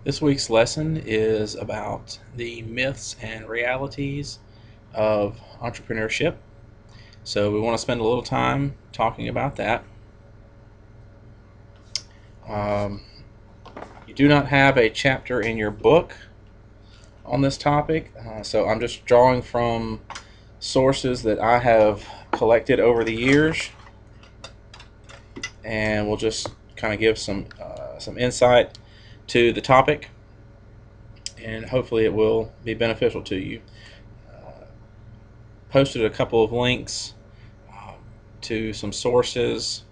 This week's lesson is about the myths and realities of entrepreneurship. So, we want to spend a little time talking about that. Um, you do not have a chapter in your book on this topic, so I'm just drawing from sources that I have collected over the years, and we'll just kind of give some insight to the topic, and hopefully it will be beneficial to you. Posted a couple of links to some sources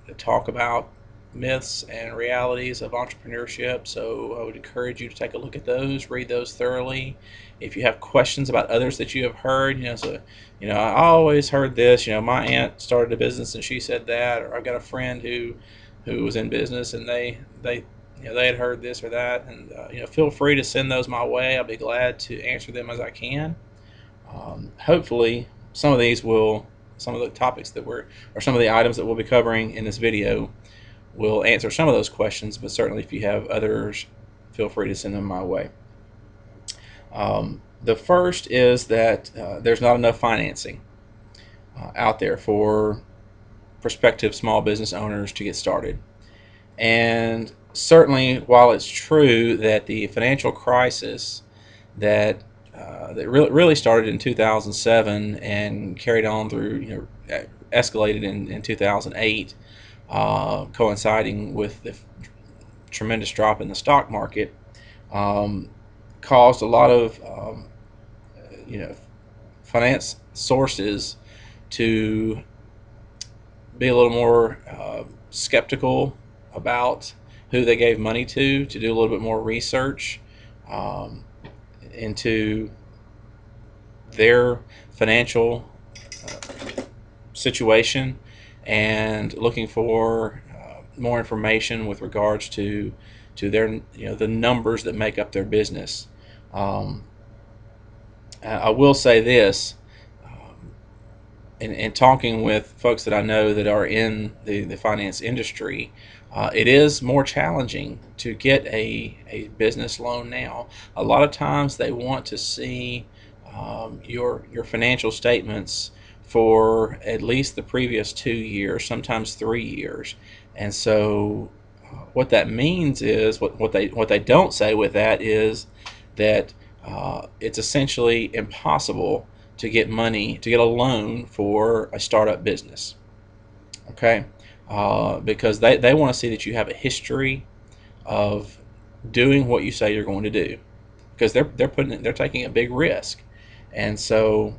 that talk about myths and realities of entrepreneurship. So I would encourage you to take a look at those, read those thoroughly. If you have questions about others that you have heard, I always heard this. My aunt started a business and she said that, or I've got a friend who was in business and they had heard this or that, and feel free to send those my way. I'll be glad to answer them as I can. Hopefully, some of the topics or some of the items that we'll be covering in this video will answer some of those questions, but certainly if you have others, feel free to send them my way. The first is that there's not enough financing out there for prospective small business owners to get started. And certainly, while it's true that the financial crisis that really started in 2007 and carried on through, escalated in 2008, coinciding with the tremendous drop in the stock market, caused a lot of finance sources to be a little more skeptical about who they gave money to do a little bit more research into their financial situation and looking for more information with regards to their the numbers that make up their business. I will say this, in talking with folks that I know that are in the finance industry, it is more challenging to get a business loan now. A lot of times they want to see your financial statements for at least the previous 2 years, sometimes 3 years. And so what that means is what they don't say with that is that it's essentially impossible to get a loan for a startup business. Okay, because they want to see that you have a history of doing what you say you're going to do, because they're taking a big risk. And so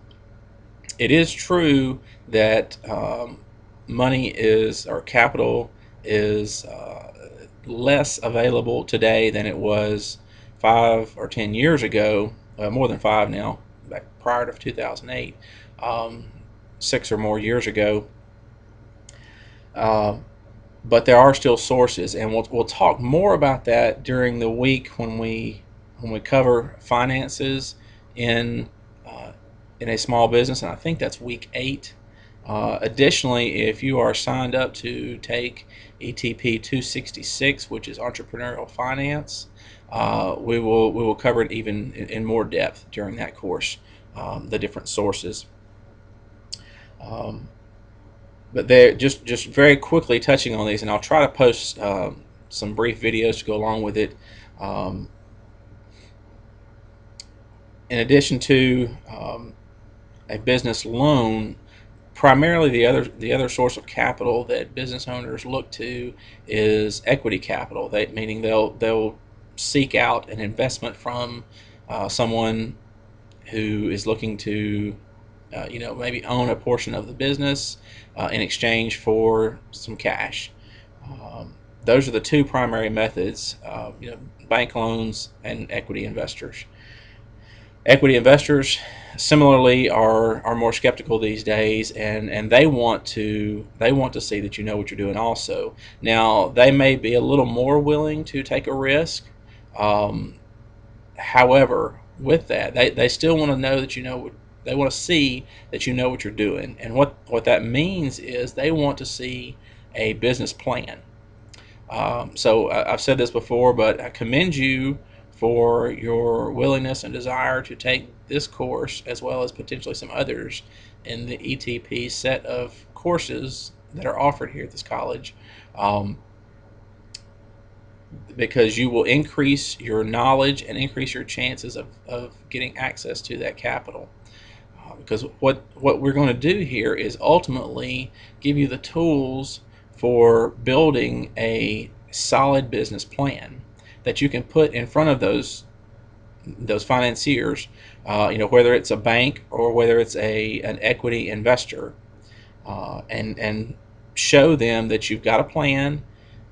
it is true that money is, or capital is, less available today than it was 5 or 10 years ago, more than five now, back prior to 2008, 6 or more years ago. But there are still sources, and we'll talk more about that during the week when we cover finances in in a small business, and I think that's week 8. Additionally, if you are signed up to take ETP 266, which is entrepreneurial finance, we will cover it even in more depth during that course, the different sources. But they're just very quickly touching on these, and I'll try to post some brief videos to go along with it. In addition to a business loan, primarily the other source of capital that business owners look to is equity capital. Meaning they'll seek out an investment from someone who is looking to maybe own a portion of the business in exchange for some cash. Those are the two primary methods: bank loans and equity investors. Equity investors, similarly, are more skeptical these days, and they want to see that you know what you're doing. Also, now they may be a little more willing to take a risk. However, with that, they still want to know that you know. They want to see that you know what you're doing, and what that means is they want to see a business plan. So I've said this before, but I commend you for your willingness and desire to take this course as well as potentially some others in the ETP set of courses that are offered here at this college, um, because you will increase your knowledge and increase your chances of getting access to that capital. Because what we're going to do here is ultimately give you the tools for building a solid business plan that you can put in front of those financiers, whether it's a bank or whether it's an equity investor, and show them that you've got a plan,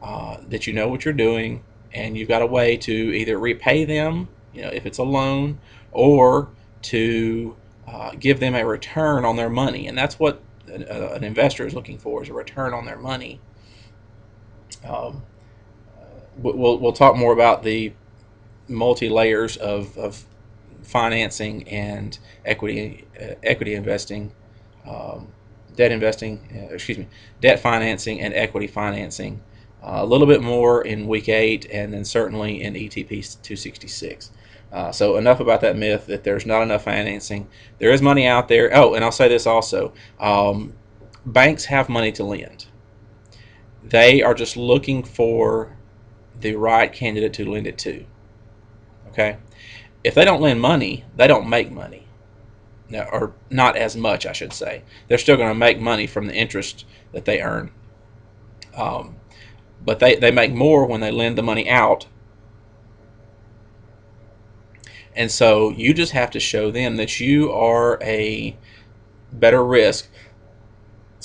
that you know what you're doing, and you've got a way to either repay them, if it's a loan, or to give them a return on their money. And that's what an investor is looking for, is a return on their money. Um, we'll talk more about the multi layers of financing and equity investing, um, debt investing, debt financing and equity financing, a little bit more in week 8, and then certainly in ETP 266. So enough about that myth that there's not enough financing. There is money out there. Oh, and I'll say this also. Banks have money to lend. They are just looking for the right candidate to lend it to. Okay? If they don't lend money, they don't make money. No, or not as much, I should say. They're still going to make money from the interest that they earn. Um, but they make more when they lend the money out. And so you just have to show them that you are a better risk,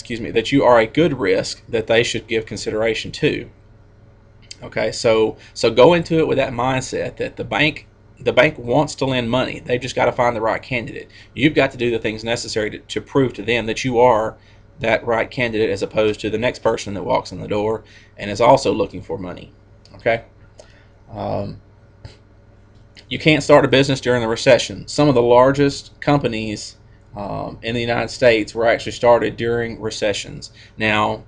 that you are a good risk that they should give consideration to. Okay, so go into it with that mindset that the bank wants to lend money. They've just got to find the right candidate. You've got to do the things necessary to prove to them that you are that right candidate, as opposed to the next person that walks in the door and is also looking for money. Okay. Um, you can't start a business during the recession. Some of the largest companies in the United States were actually started during recessions. Now,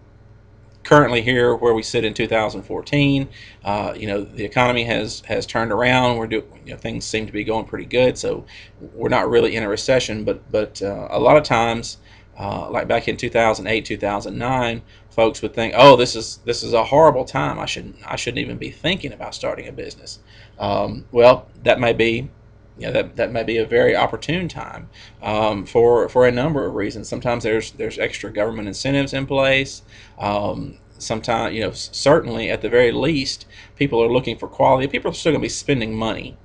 currently here where we sit in 2014, the economy has turned around. Things seem to be going pretty good, so we're not really in a recession. But a lot of times, like back in 2008, 2009, folks would think, oh, this is a horrible time. I shouldn't even be thinking about starting a business. Well, that may be. That may be a very opportune time, for a number of reasons. Sometimes there's extra government incentives in place. Sometimes, certainly at the very least, people are looking for quality. People are still going to be spending money.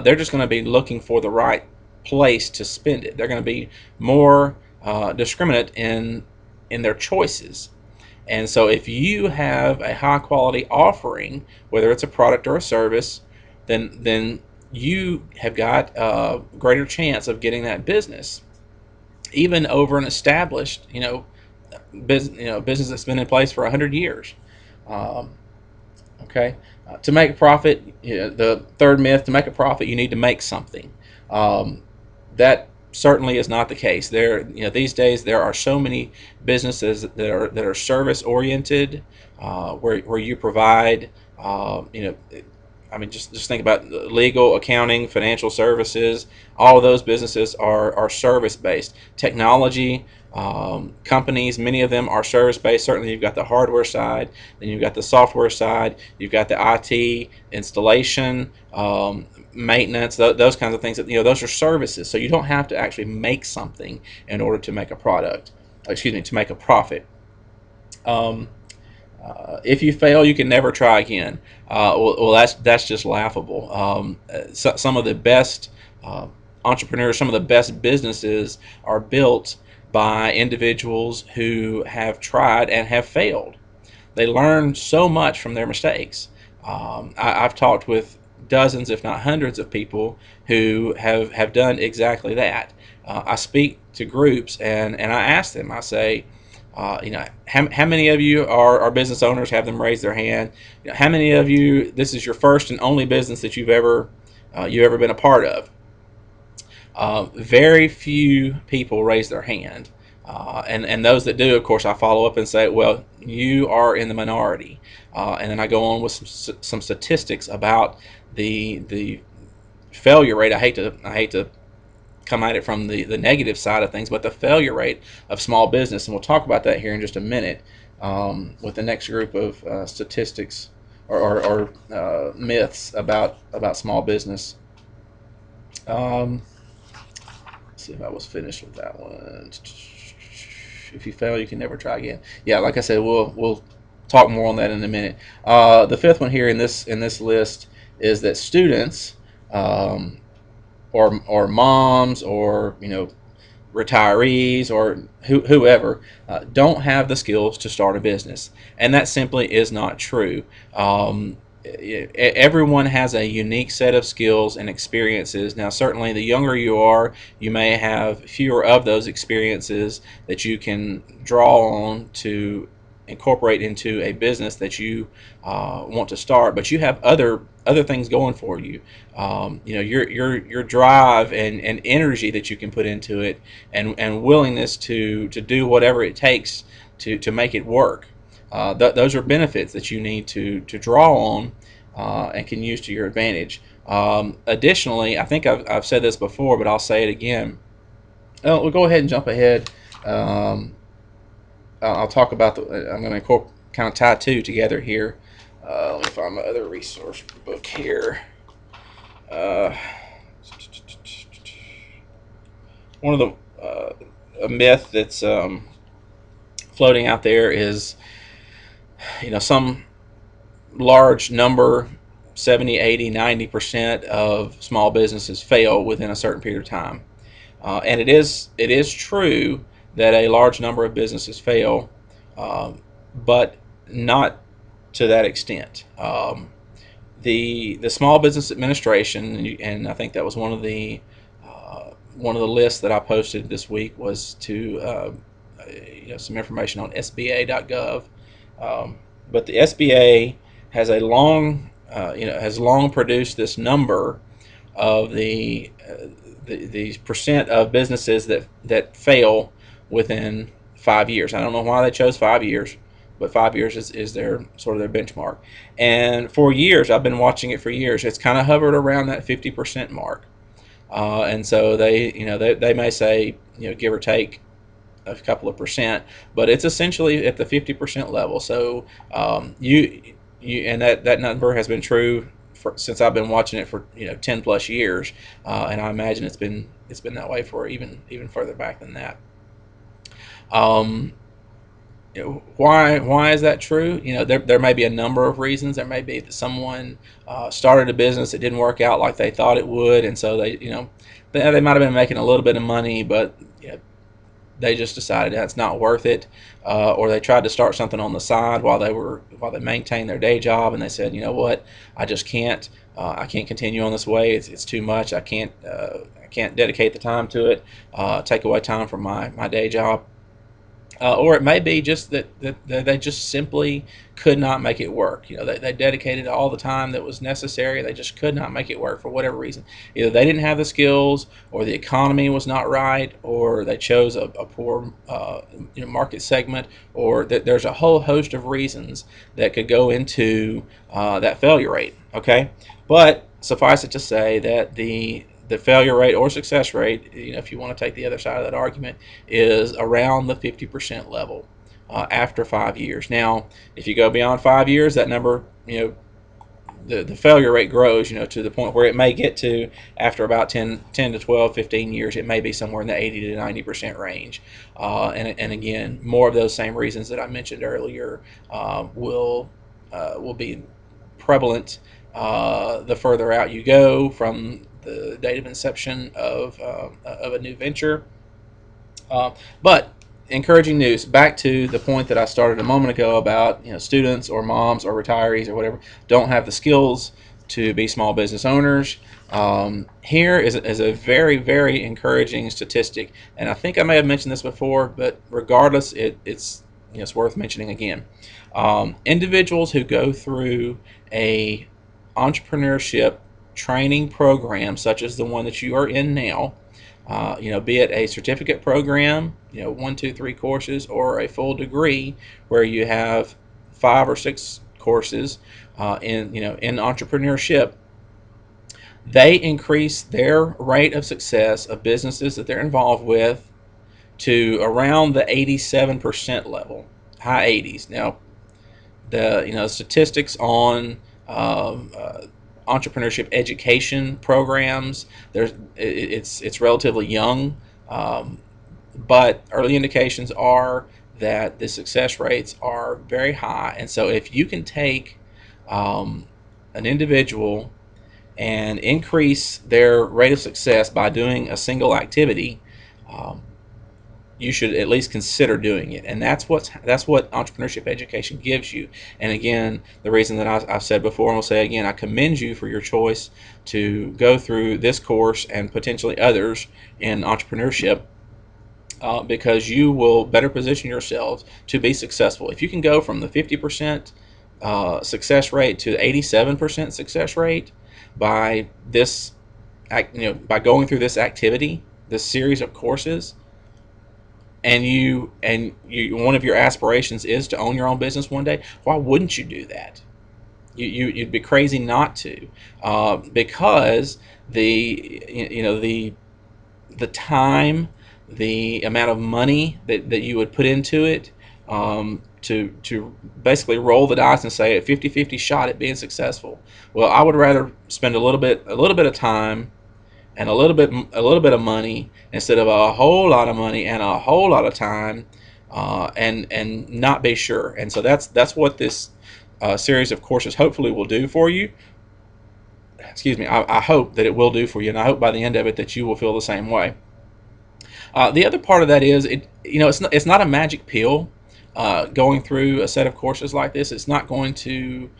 They're just going to be looking for the right place to spend it. They're going to be more discriminate in their choices. And so if you have a high quality offering, whether it's a product or a service, then you have got a greater chance of getting that business, even over an established, business that's been in place for 100 years. Um, okay, to make a profit, the third myth: to make a profit, you need to make something. That certainly is not the case. These days there are so many businesses that are service oriented, where you provide, just think about legal, accounting, financial services. All of those businesses are service based. Technology companies, many of them are service based. Certainly, you've got the hardware side, then you've got the software side, you've got the IT installation, maintenance, those kinds of things. Those are services. So you don't have to actually make something in order to make a product. To make a profit. If you fail, you can never try again. That's just laughable. Some of the best entrepreneurs, some of the best businesses are built by individuals who have tried and have failed. They learn so much from their mistakes. I've talked with dozens, if not hundreds, of people who have done exactly that. I speak to groups and I ask them, I say, how many of you are business owners? Have them raise their hand. How many of you, this is your first and only business that you've ever been a part of? Very few people raise their hand. And those that do, of course, I follow up and say, well, you are in the minority. And then I go on with some statistics about the failure rate. I hate to come at it from the negative side of things, but the failure rate of small business, and we'll talk about that here in just a minute with the next group of statistics or myths about small business. Um, let's see if I was finished with that one. If you fail, you can never try again. Yeah, like I said, we'll talk more on that in a minute. The fifth one here in this list is that students or moms or retirees or whoever don't have the skills to start a business, and that simply is not true. Everyone has a unique set of skills and experiences. Now, certainly, the younger you are, you may have fewer of those experiences that you can draw on to incorporate into a business that you want to start, but you have other things going for you. Your drive and energy that you can put into it, and willingness to do whatever it takes to make it work. Those are benefits that you need to draw on and can use to your advantage. Additionally, I think I've said this before, but I'll say it again. We'll go ahead and jump ahead. I'll talk about I'm going to kind of tie two together here. Let me find my other resource book here. Uh, One of a myth that's floating out there is, some large number, 70, 80, 90% of small businesses fail within a certain period of time. And it is true that a large number of businesses fail, but not to that extent. The Small Business Administration, and I think that was one of the lists that I posted this week, was to some information on SBA.gov. But the SBA has has long produced this number of the percent of businesses that fail within 5 years. I don't know why they chose 5 years, but 5 years is their sort of their benchmark. And for years, I've been watching it for years. It's kind of hovered around that 50% mark. And so they may say, give or take a couple of percent, but it's essentially at the 50% level. So and that number has been true since I've been watching it for 10 plus years, and I imagine it's been that way for even further back than that. Why is that true? There may be a number of reasons. There may be that someone started a business that didn't work out like they thought it would, and so they might have been making a little bit of money, but they just decided that's not worth it, or they tried to start something on the side while they maintained their day job, and they said, you know what, I just can't. I can't continue on this way. It's too much. I can't dedicate the time to it. Take away time from my day job. Or it may be just that they just simply could not make it work. They dedicated all the time that was necessary. They just could not make it work for whatever reason. Either they didn't have the skills, or the economy was not right, or they chose a poor market segment, or that there's a whole host of reasons that could go into that failure rate. Okay, but suffice it to say that the failure rate or success rate, if you want to take the other side of that argument, is around the 50% level after 5 years. Now, if you go beyond 5 years, that number, the failure rate grows, to the point where it may get to, after about 10 to 12, 15 years, it may be somewhere in the 80 to 90% range. And again, more of those same reasons that I mentioned earlier will be prevalent the further out you go from the date of inception of a new venture. But encouraging news. Back to the point that I started a moment ago about students or moms or retirees or whatever don't have the skills to be small business owners. Here is a very, very encouraging statistic, and I think I may have mentioned this before, but regardless, it's worth mentioning again. Individuals who go through a entrepreneurship training program such as the one that you are in now, be it a certificate program, 1, 2, 3 courses, or a full degree where you have 5 or 6 courses in entrepreneurship. They increase their rate of success of businesses that they're involved with to around the 87% level, high 80s. Now, the statistics on entrepreneurship education programs, it's relatively young, but early indications are that the success rates are very high. And so if you can take an individual and increase their rate of success by doing a single activity, um, you should at least consider doing it. And that's what entrepreneurship education gives you. And again, the reason that I've said before and will say again, I commend you for your choice to go through this course and potentially others in entrepreneurship, because you will better position yourselves to be successful. If you can go from the 50% success rate to 87% success rate by this, by going through this activity, this series of courses, and one of your aspirations is to own your own business one day, why wouldn't you do that? You'd be crazy not to, because the time, the amount of money that you would put into it, to basically roll the dice and say a 50-50 shot at being successful. Well, I would rather spend a little bit of time and a little bit of money instead of a whole lot of money and a whole lot of time, and not be sure. And so that's what this series of courses hopefully will do for you. Excuse me. I hope that it will do for you, and I hope by the end of it that you will feel the same way. The other part of that is it's not a magic pill. Going through a set of courses like this, it's not going to.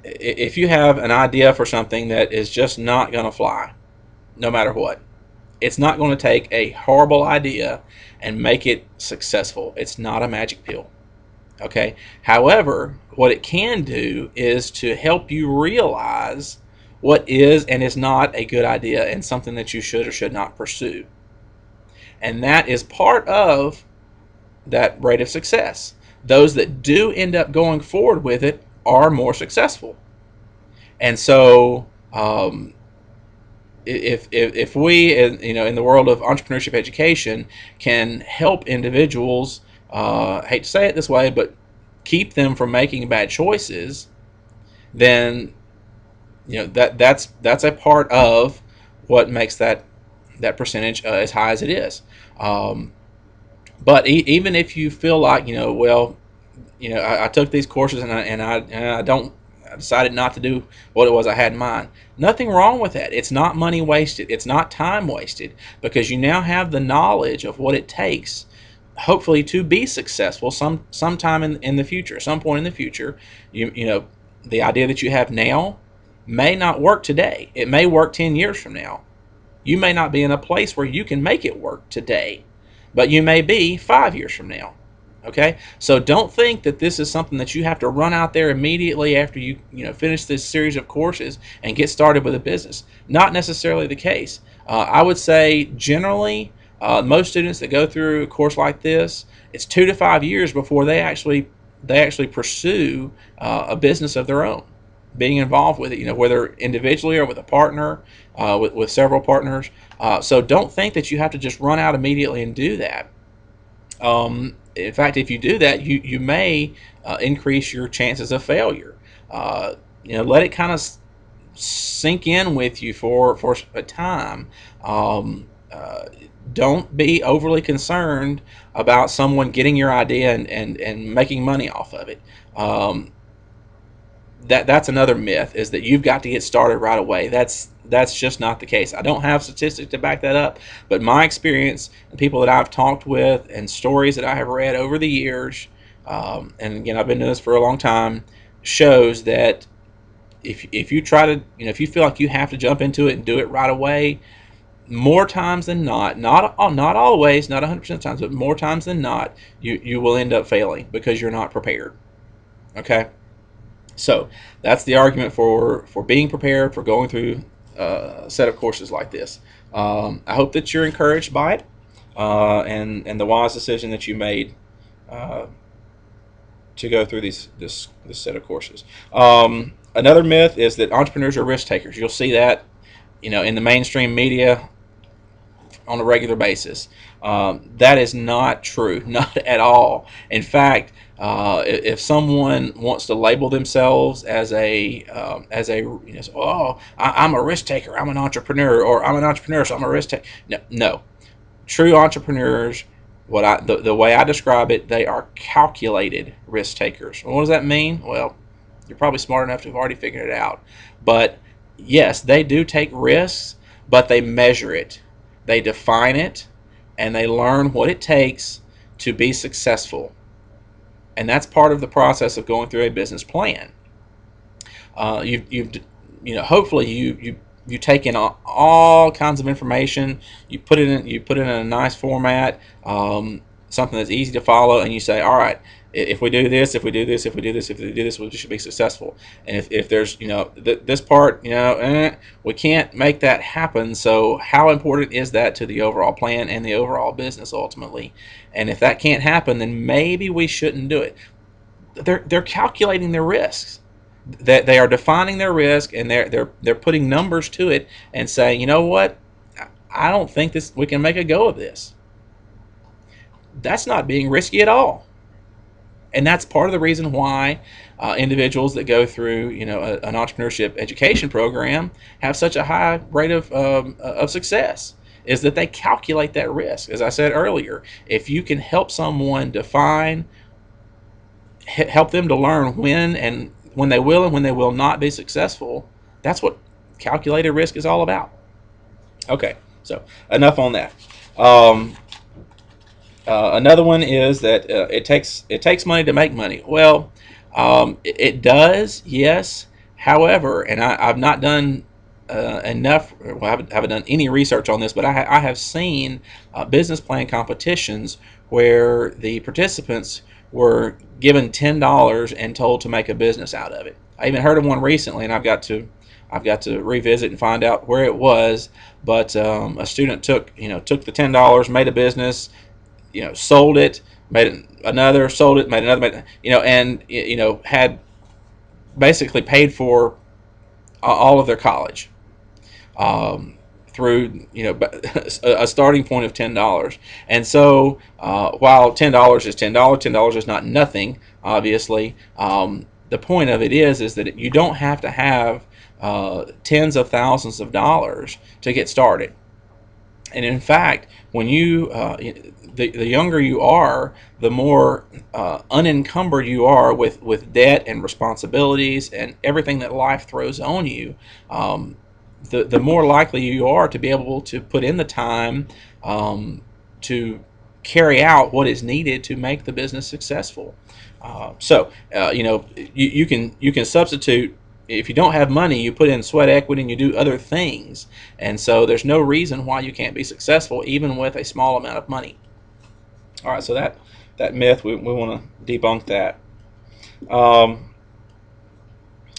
If you have an idea for something that is just not going to fly, no matter what, it's not going to take a horrible idea and make it successful. It's not a magic pill. Okay. However, what it can do is to help you realize what is and is not a good idea and something that you should or should not pursue. And that is part of that rate of success. Those that do end up going forward with it are more successful. And so, if we, in the world of entrepreneurship education, can help individuals, hate to say it this way, but keep them from making bad choices, then that's a part of what makes that percentage as high as it is. But even if you feel like I took these courses and I decided not to do what it was I had in mind. Nothing wrong with that. It's not money wasted. It's not time wasted, because you now have the knowledge of what it takes, hopefully, to be successful sometime in the future, some point in the future. The idea that you have now may not work today. It may work 10 years from now. You may not be in a place where you can make it work today, but you may be 5 years from now. Okay, so don't think that this is something that you have to run out there immediately after you finish this series of courses and get started with a business. Not necessarily the case. I would say generally, most students that go through a course like this, it's 2 to 5 years before they actually pursue a business of their own, being involved with it. Whether individually or with a partner, with several partners. So don't think that you have to just run out immediately and do that. In fact, if you do that, you may increase your chances of failure. Let it kind of sink in with you for a time. Don't be overly concerned about someone getting your idea and making money off of it. That's another myth, is that you've got to get started right away. That's just not the case. I don't have statistics to back that up, but my experience and people that I've talked with and stories that I have read over the years, and again, I've been doing this for a long time, shows that if you try to, if you feel like you have to jump into it and do it right away, more times than not always, not 100% of times, but more times than not, you will end up failing because you're not prepared. Okay. So that's the argument for being prepared, for going through set of courses like this. I hope that you're encouraged by it, and the wise decision that you made uh, to go through this set of courses. Another myth is that entrepreneurs are risk takers. You'll see that in the mainstream media on a regular basis. That is not true, not at all. In fact, if someone wants to label themselves oh, I'm a risk taker, I'm an entrepreneur, or I'm an entrepreneur, so I'm a risk taker. No, no. True entrepreneurs, the way I describe it, they are calculated risk takers. Well, what does that mean? Well, you're probably smart enough to have already figured it out. But yes, they do take risks, but they measure it, they define it, and they learn what it takes to be successful. And that's part of the process of going through a business plan. You've hopefully you take in all kinds of information. You put it in a nice format, something that's easy to follow, and you say, all right, if we do this, if we do this, if we do this, if we do this, we should be successful. And if there's this part, we can't make that happen. So how important is that to the overall plan and the overall business ultimately? And if that can't happen, then maybe we shouldn't do it. They're calculating their risks. That they are defining their risk, and they're putting numbers to it and saying, you know what, I don't think we can make a go of this. That's not being risky at all. And that's part of the reason why individuals that go through an entrepreneurship education program have such a high rate of success, is that they calculate that risk. As I said earlier, if you can help someone help them to learn when they will and when they will not be successful, that's what calculated risk is all about. Okay, so enough on that. Another one is that it takes money to make money. Well, it does, yes. However, and I've not done enough. Well, I haven't done any research on this, but I have seen business plan competitions where the participants were given $10 and told to make a business out of it. I even heard of one recently, and I've got to revisit and find out where it was. But a student took the $10, made a business, sold it, made another, sold it, made another, and had basically paid for all of their college. Through a starting point of $10. And so while $10 is $10 is not nothing, obviously. The point of it is that you don't have to have tens of thousands of dollars to get started. And in fact, when the younger you are, the more unencumbered you are with debt and responsibilities and everything that life throws on you. The more likely you are to be able to put in the time to carry out what is needed to make the business successful. You can substitute. If you don't have money, you put in sweat equity and you do other things. And so there's no reason why you can't be successful even with a small amount of money. All right, so that myth, we want to debunk that.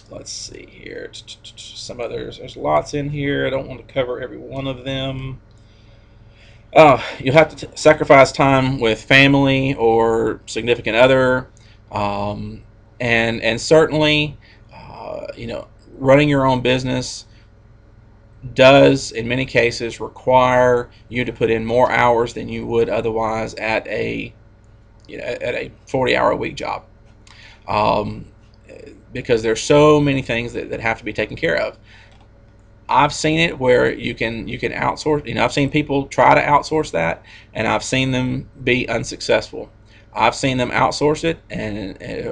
Let's see here. Some others. There's lots in here. I don't want to cover every one of them. You'll have to sacrifice time with family or significant other, and certainly, running your own business does, in many cases, require you to put in more hours than you would otherwise at a 40-hour a week job. Because there's so many things that have to be taken care of. I've seen it where you can outsource. I've seen people try to outsource that, and I've seen them be unsuccessful. I've seen them outsource it,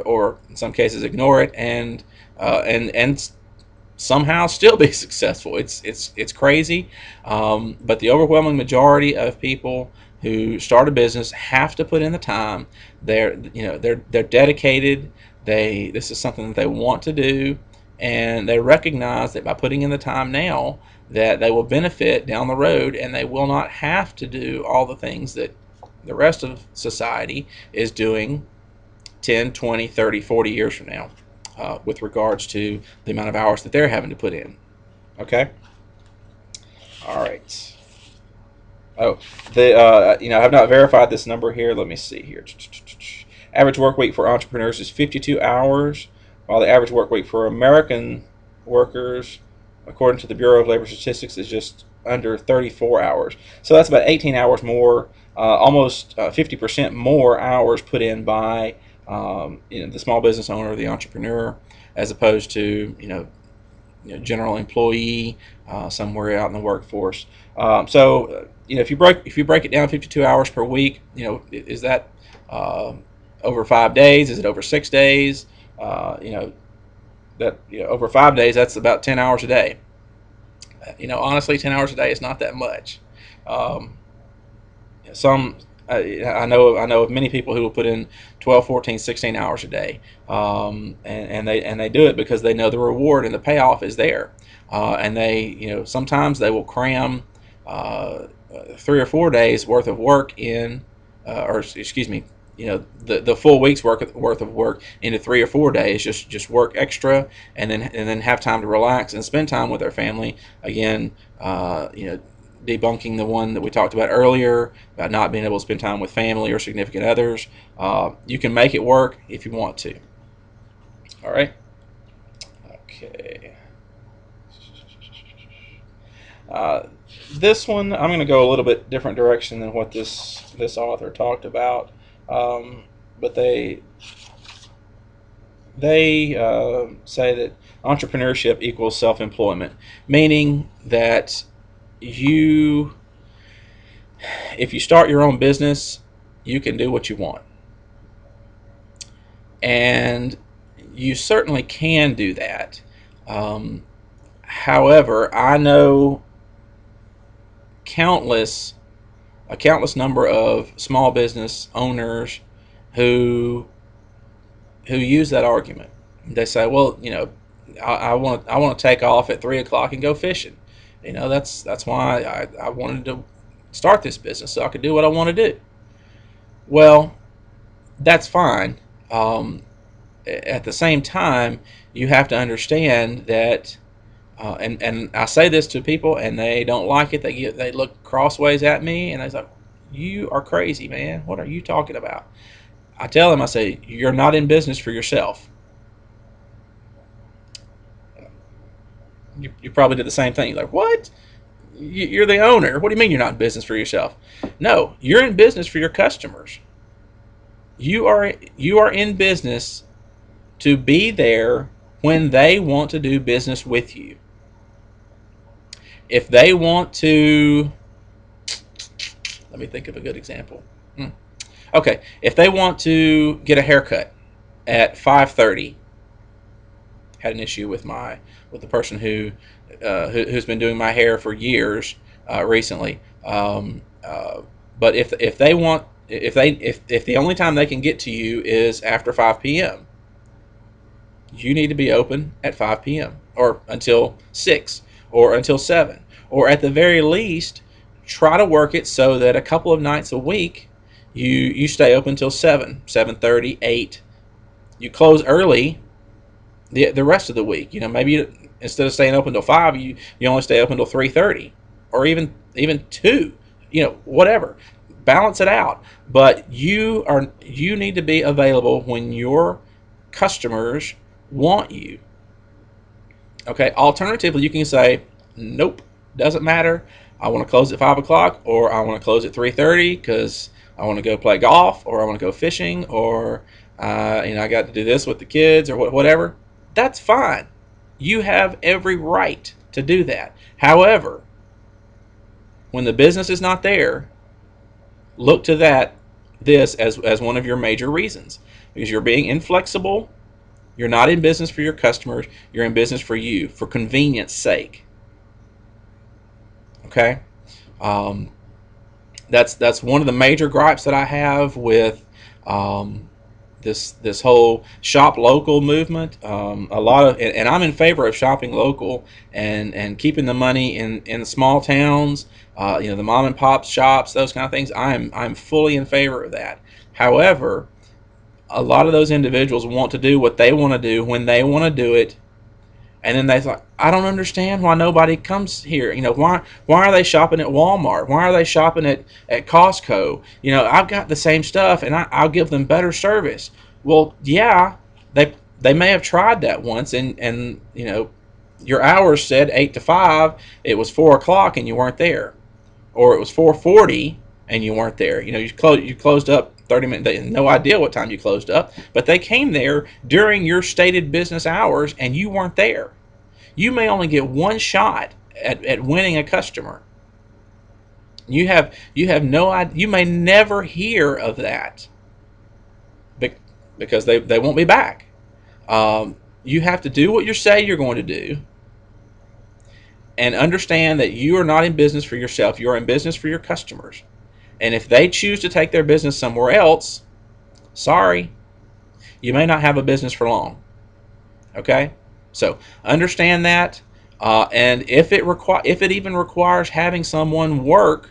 or in some cases ignore it, and somehow still be successful. It's crazy, but the overwhelming majority of people who start a business have to put in the time. They're dedicated. This is something that they want to do, and they recognize that by putting in the time now, that they will benefit down the road, and they will not have to do all the things that the rest of society is doing 10, 20, 30, 40 years from now, with regards to the amount of hours that they're having to put in. Okay? All right. Oh, I have not verified this number here. Let me see here. Average work week for entrepreneurs is 52 hours, while the average work week for American workers, according to the Bureau of Labor Statistics, is just under 34 hours. So that's about 18 hours more, almost 50% more hours put in by the small business owner or the entrepreneur, as opposed to general employee somewhere out in the workforce. If you break it down 52 hours per week, is that uh, over 5 days? Is it over 6 days? Over 5 days, that's about 10 hours a day. Honestly, 10 hours a day is not that much. Um, some I know of many people who will put in 12, 14, 16 hours a day, and they do it because they know the reward and the payoff is there, and sometimes they will cram 3 or 4 days worth of work in, or excuse me, the full week's worth of work into 3 or 4 days. Just work extra, and then have time to relax and spend time with their family. Again, debunking the one that we talked about earlier about not being able to spend time with family or significant others. You can make it work if you want to. All right. Okay. Uh, this one, I'm going to go a little bit different direction than what this author talked about, but they say that entrepreneurship equals self-employment, meaning that you, if you start your own business, you can do what you want, and you certainly can do that. Um, However, I know countless a countless number of small business owners who use that argument. They say, "Well, I want to take off at 3 o'clock and go fishing. That's why I wanted to start this business so I could do what I want to do." Well, that's fine. Um, at the same time, you have to understand that. And I say this to people, and they don't like it. They look crossways at me, and they're like, "You are crazy, man. What are you talking about?" I tell them, I say, "You're not in business for yourself." You probably did the same thing. You're like, "What? You're the owner. What do you mean you're not in business for yourself?" No, you're in business for your customers. You are in business to be there when they want to do business with you. If they want to, let me think of a good example. Okay, if they want to get a haircut at 5:30, had an issue with the person who's been doing my hair for years recently. But if they want if the only time they can get to you is after 5 p.m., you need to be open at 5 p.m. or until 6 or until 7, or at the very least try to work it so that a couple of nights a week you stay open until 7, 7:30, 8. You close early the rest of the week. Maybe instead of staying open till 5, you only stay open till 3:30, or even 2. Whatever. Balance it out. But you need to be available when your customers want you. Okay. Alternatively, you can say, "Nope, doesn't matter. I want to close at 5 o'clock, or I want to close at 3:30 because I want to go play golf, or I want to go fishing, or I got to do this with the kids, or whatever." That's fine. You have every right to do that. However, when the business is not there, look to this as one of your major reasons, because you're being inflexible. You're not in business for your customers. You're in business for you, for convenience sake. Okay. Um, that's one of the major gripes that I have with um, this whole shop local movement. A lot of, and I'm in favor of shopping local and keeping the money in small towns. The mom and pop shops, those kind of things. I'm fully in favor of that. However, a lot of those individuals want to do what they want to do when they want to do it, And then they thought, I don't understand why nobody comes here. Why are they shopping at Walmart? Why are they shopping at Costco? I've got the same stuff and I'll give them better service. Well, yeah, they may have tried that once, and your hours said 8 to 5. It was 4 o'clock and you weren't there, or it was 4:40 and you weren't there. You closed up 30 minutes. They had no idea what time you closed up, but they came there during your stated business hours and you weren't there. You may only get one shot at winning a customer. You have no idea. You may never hear of that because they won't be back. You have to do what you say you're going to do, and understand that you are not in business for yourself. You're in business for your customers. And if they choose to take their business somewhere else, sorry, you may not have a business for long. Okay? So understand that. And if it even requires having someone work,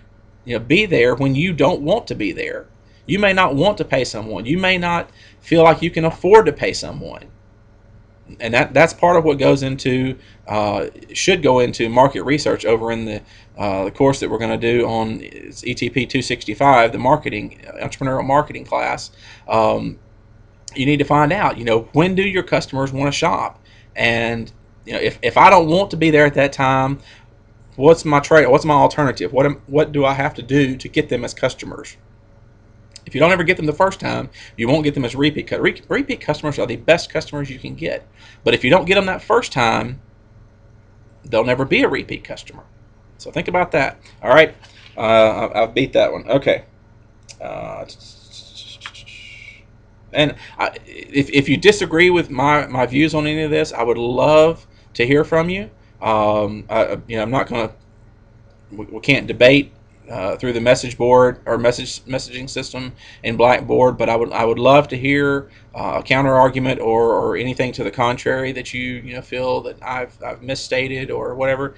be there when you don't want to be there. You may not want to pay someone. You may not feel like you can afford to pay someone. And that's part of what goes into should go into market research over in the course that we're going to do on ETP 265, the entrepreneurial marketing class. You need to find out, when do your customers want to shop? And if I don't want to be there at that time, what's my alternative? What do I have to do to get them as customers? If you don't ever get them the first time, you won't get them as repeat customers. Repeat customers are the best customers you can get. But if you don't get them that first time, they'll never be a repeat customer. So think about that. All right, I've beat that one. Okay. And if you disagree with my views on any of this, I would love to hear from you. I'm not going to. We can't debate through the message board or messaging system in Blackboard, but I would love to hear a counter argument or anything to the contrary that you feel that I've misstated or whatever.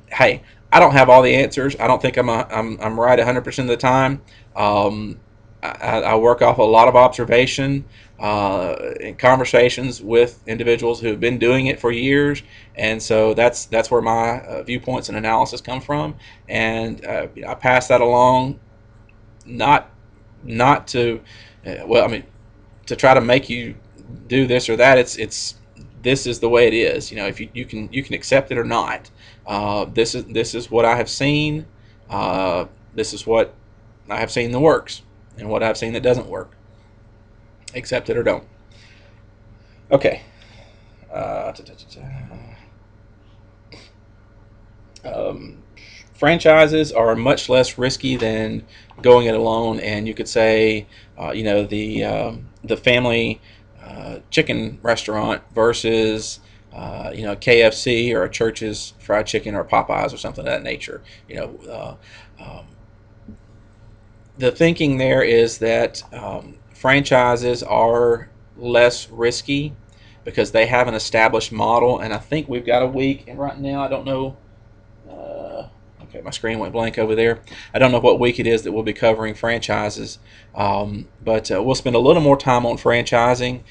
Hey, I don't have all the answers. I don't think I'm right 100% of the time. I work off a lot of observation and conversations with individuals who have been doing it for years, and so that's where my viewpoints and analysis come from, and I pass that along, not to to try to make you do this or that. It's this is the way it is. If you can accept it or not. This is what I have seen. This is what I have seen that works, and what I've seen that doesn't work. Accept it or don't. Okay. Franchises are much less risky than going it alone, and you could say, the family chicken restaurant versus KFC or a Church's Fried Chicken or Popeyes or something of that nature. The thinking there is that franchises are less risky because they have an established model, and I think we've got a week. And right now, I don't know. Okay, my screen went blank over there. I don't know what week it is that we'll be covering franchises, but we'll spend a little more time on franchising.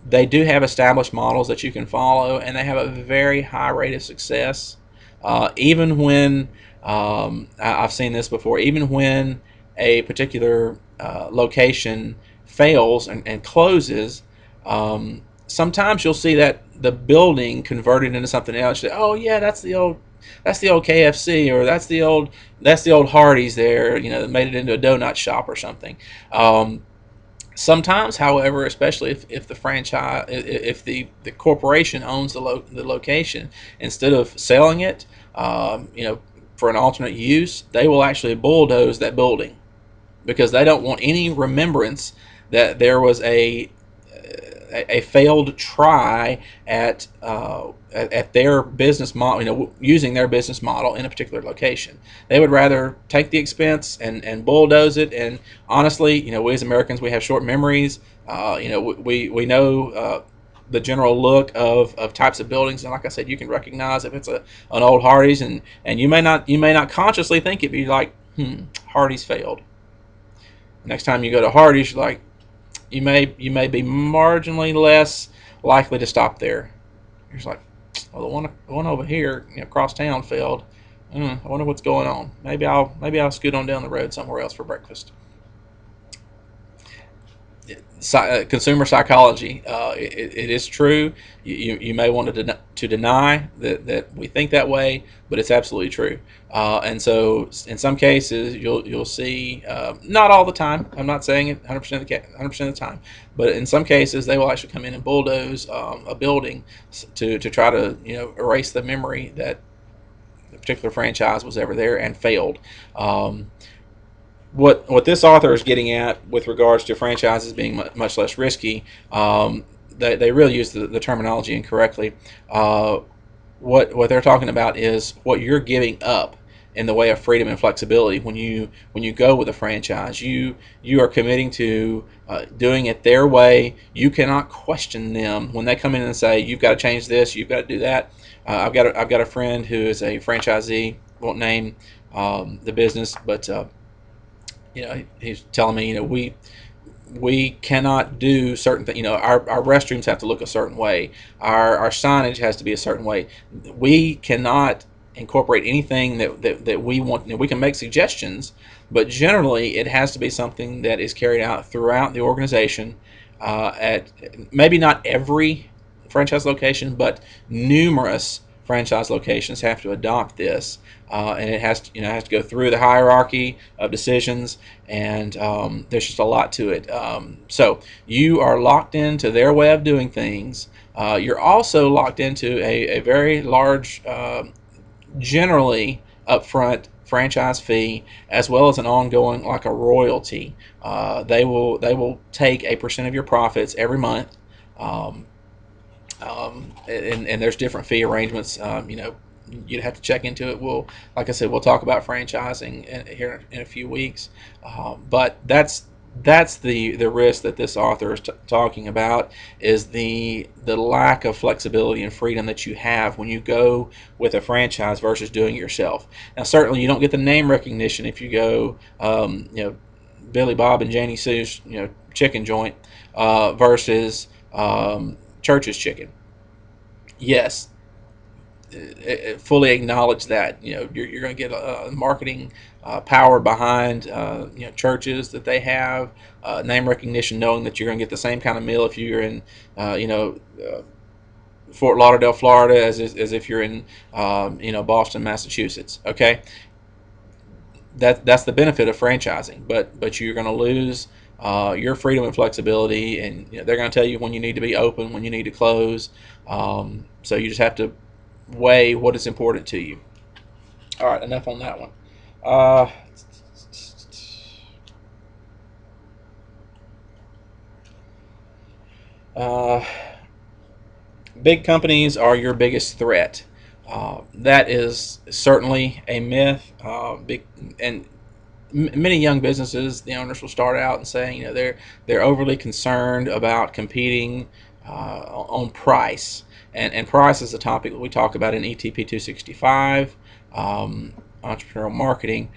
They do have established models that you can follow, and they have a very high rate of success. Even when I've seen this before, even when a particular location fails and closes, sometimes you'll see that the building converted into something else. You say, oh yeah, that's the old KFC, or that's the old Hardee's there. That made it into a donut shop or something. Sometimes, however, especially if the franchise, if the corporation owns the location, instead of selling it, for an alternate use, they will actually bulldoze that building because they don't want any remembrance that there was a failed try at their business model, using their business model in a particular location. They would rather take the expense and bulldoze it. And honestly, we as Americans, we have short memories. We know the general look of types of buildings, and like I said, you can recognize if it's an old Hardee's, and you may not consciously think it, but you're like, Hardee's failed. Next time you go to Hardee's, you're like, you may be marginally less likely to stop there. You're just like, well, the one over here, across town failed. I wonder what's going on. Maybe I'll scoot on down the road somewhere else for breakfast. Consumer psychology. It is true. You may want to deny that we think that way, but it's absolutely true. And so, in some cases, you'll see, not all the time. I'm not saying it 100% of the 100% of the time, but in some cases, they will actually come in and bulldoze a building to try to erase the memory that the particular franchise was ever there and failed. What this author is getting at with regards to franchises being much less risky, they really use the terminology incorrectly. What they're talking about is what you're giving up in the way of freedom and flexibility when you go with a franchise. You are committing to doing it their way. You cannot question them when they come in and say you've got to change this, you've got to do that. I've got a friend who is a franchisee. Won't name the business, but he's telling me, we cannot do certain things. Our restrooms have to look a certain way. Our signage has to be a certain way. We cannot incorporate anything that we want. We can make suggestions, but generally it has to be something that is carried out throughout the organization. At maybe not every franchise location, but numerous franchise locations have to adopt this, and it has to go through the hierarchy of decisions, and there's just a lot to it. So you are locked into their way of doing things. You're also locked into a very large, generally upfront franchise fee, as well as an ongoing, like a royalty. They will take a percent of your profits every month. Um, and there's different fee arrangements. You'd have to check into it. Like I said, we'll talk about franchising here in a few weeks. But that's the risk that this author is talking about, is the lack of flexibility and freedom that you have when you go with a franchise versus doing it yourself. Now, certainly you don't get the name recognition if you go, Billy Bob and Janie Sue's, chicken joint, versus Church's Chicken. Yes, fully acknowledge that. You're going to get a marketing power behind churches that they have, name recognition, knowing that you're going to get the same kind of meal if you're in Fort Lauderdale, Florida, as if you're in Boston, Massachusetts. Okay, that's the benefit of franchising, but you're going to lose your freedom and flexibility, and they're going to tell you when you need to be open, when you need to close. So you just have to weigh what is important to you. All right, enough on that one. Uh, uh, Big companies are your biggest threat. That is certainly a myth. Big and Many young businesses, the owners will start out and saying, they're overly concerned about competing on price, and price is a topic that we talk about in ETP 265, entrepreneurial marketing.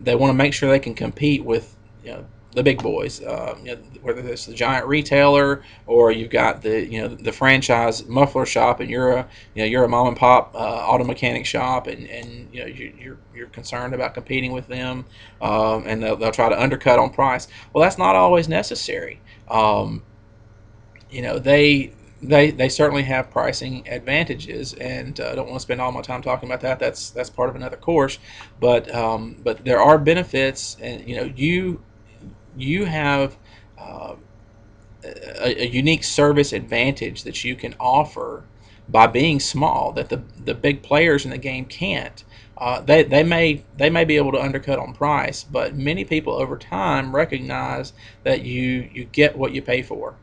They want to make sure they can compete with the big boys, whether it's the giant retailer or you've got the franchise muffler shop, and you're a mom and pop auto mechanic shop, and you're concerned about competing with them, and they'll try to undercut on price. Well, that's not always necessary. Um, they certainly have pricing advantages, and I don't want to spend all my time talking about that. That's part of another course, but there are benefits, and you have uh, a unique service advantage that you can offer by being small that the big players in the game can't. They may be able to undercut on price, but many people over time recognize that you get what you pay for.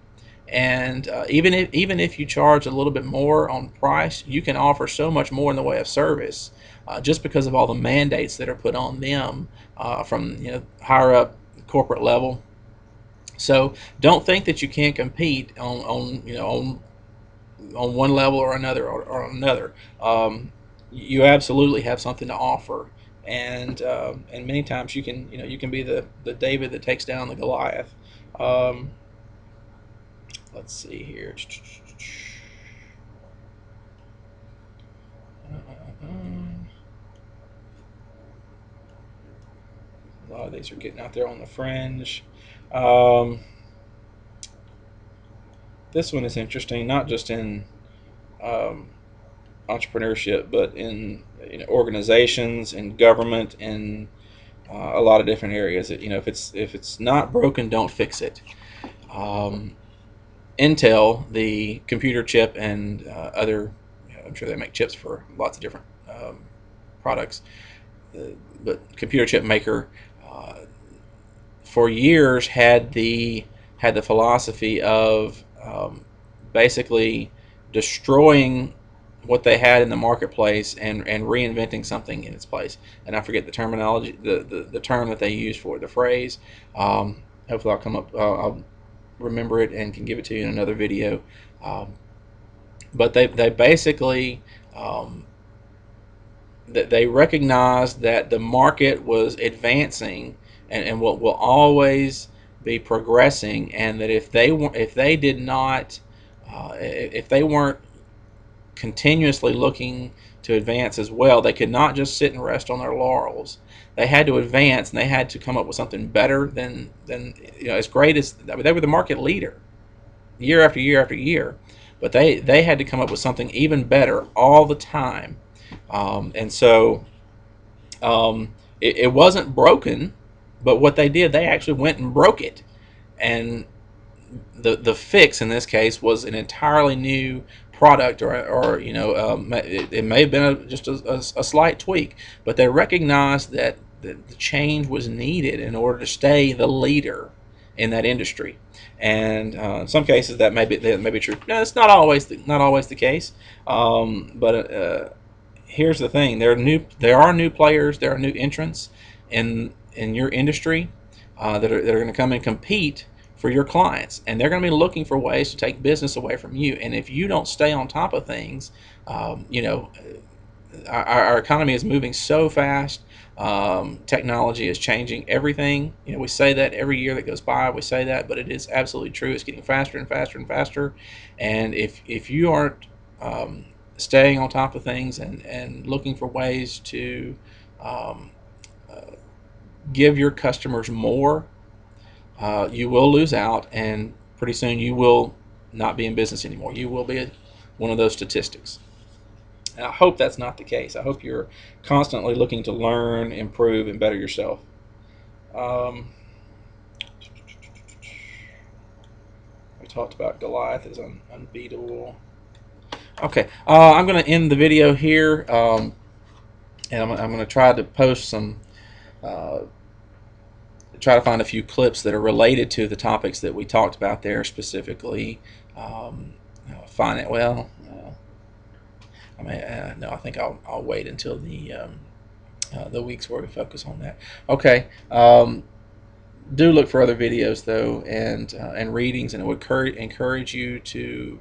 And even if you charge a little bit more on price, you can offer so much more in the way of service, just because of all the mandates that are put on them from higher up corporate level. So don't think that you can't compete on one level or another, or another. You absolutely have something to offer, and many times you can be the David that takes down the Goliath. Um, let's see here. These are getting out there on the fringe. Um, this one is interesting, not just in um, entrepreneurship, but in organizations and government and a lot of different areas. If it's not broken, don't fix it. Um, Intel, the computer chip and other, I'm sure they make chips for lots of different products, but computer chip maker for years had the philosophy of basically destroying what they had in the marketplace and reinventing something in its place. And I forget the terminology, the term that they use for it, the phrase. Hopefully, I'll come up. I'll remember it and can give it to you in another video. Um, but they basically they recognized that the market was advancing and will always be progressing, and that if they did not if they weren't continuously looking to advance as well, they could not just sit and rest on their laurels. They had to advance, and they had to come up with something better than as great as, I mean, they were the market leader year after year after year, but they had to come up with something even better all the time. And so it wasn't broken, but what they did, they actually went and broke it. And the fix in this case was an entirely new product, or it may have been just a slight tweak, but they recognized that the change was needed in order to stay the leader in that industry. And in some cases that may be true. No, it's not always the case. But here's the thing: there are new players, there are new entrants in your industry that are going to come and compete for your clients, and they're going to be looking for ways to take business away from you. And if you don't stay on top of things, um, you know, our economy is moving so fast. Technology is changing everything. We say that every year that goes by. We say that, but it is absolutely true. It's getting faster and faster and faster. And if you aren't staying on top of things and looking for ways to um, give your customers more, you will lose out, and pretty soon you will not be in business anymore. You will be one of those statistics. And I hope that's not the case. I hope you're constantly looking to learn, improve, and better yourself. Um, we talked about Goliath as unbeatable. Okay, I'm going to end the video here, and I'm going to try to post try to find a few clips that are related to the topics that we talked about there specifically. Find it well. No, I think I'll wait until the weeks where we focus on that. Okay. Do look for other videos though, and readings, and it would encourage you to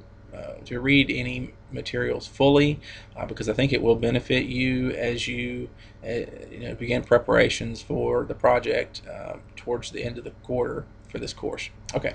read any materials fully, because I think it will benefit you as you begin preparations for the project towards the end of the quarter for this course. Okay.